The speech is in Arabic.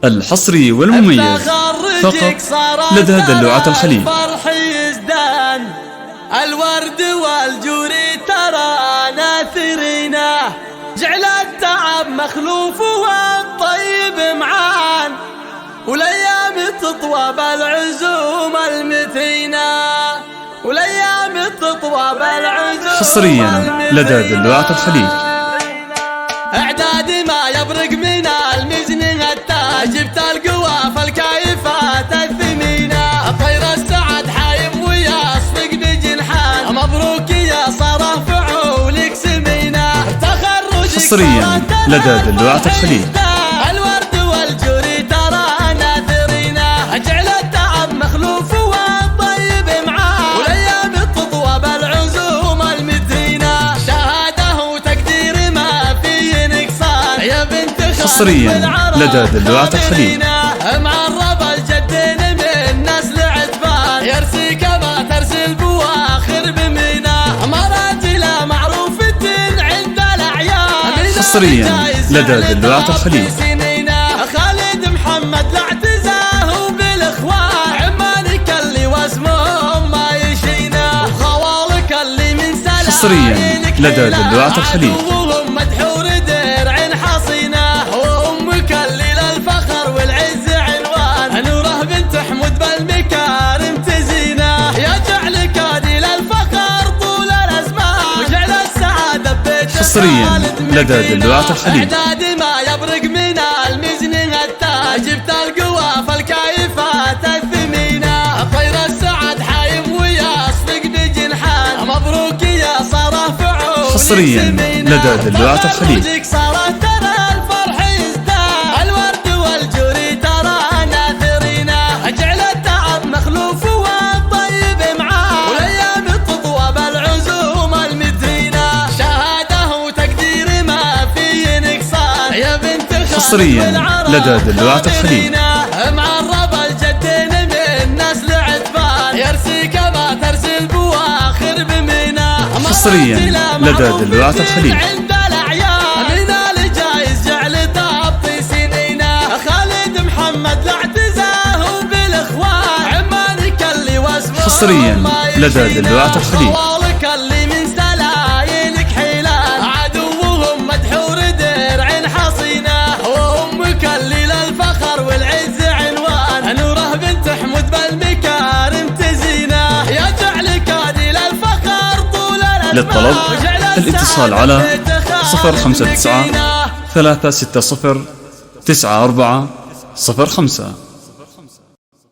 الحصري والمميز فقط لدى دلوعة الخليج. الفرح يزدان الورد والجوري ترى ناثرينه، جعل التعب مخلوف والطيب معان، والايام تطوى بالعزوم المتينه، والايام تطوى بالعزوم حصريا لدى دلوعة الخليج. اعداد ما يبرق من المزن التاج، جبت القوى فالكايفات الثمينه، طير السعد حايم ويصفق بجنحان، مبروك يا صرف فعولك سمينه، تخرج حصريا لدى دلوعة الخليج. الورد والجوري ترى ناثرينه، جعل التعب مخلوف والطيب معاه، والايام تطوى بالعزوم المتينه، شهاده وتقدير ما في نقصان، يا بنت حصريا لدى دلوعة الخليج. معرب الجدين من نسل عتبان، يرسيك ما ترسل بواخر بمينا، مراجل معروفة عند الأعيان، حصريا لدى دلوعة الخليج. خالد محمد لاعتزاه بالاخوان، عمانك اللي واسمهم ما يشينا، وخوالك اللي من سلام حصريا لدى دلوعة الخليج. وهم مدحور درع حصينه، وامك اللي للفخر والعز عنوان، نوره بنت حمود بالمكارم تزينه، يا جعلك هادي للفخر طول الازمان، وجعل السعاده ببيت حصريا لدى دلوعة الخليج. اعداد ما يبرق من المزن التاج، جبت القوى فالكايفات الثمينه، طير السعد حايم ويصفق بجنحان، مبروك يا صرف فعولك حصريا لدى دلوعة الخليج. صارت ترى الفرح يزدان الورد والجوري ترى ناثرينه، جعل التعب مخلوف والطيب معاه، والايام تطوى بالعزوم المتينه، شهاده وتقدير ما في نقصان، يا بنت حصريا لدى دلوعة الخليج. معرب الجدين من نسل عتبان، يرسيك ما ترسل بواخر بمينا، حصريا لدى دلوعة الخليج. عند الأعيان من الجايز جعل تابطي سنينه، خالد محمد لاعتزاه بالاخوان، عمانك اللي واسمه حصريا لدى دلوعة الخليج. خوالك اللي من سلايلك حيلان، عدوهم مدحور درع حصينه، وامك اللي للفخر والعز عنوان، نوره بنت حمود بالمكارم تزينه، يا جعلك هادي للفخر طول الازمان. للطلب الاتصال على 059 360 9405.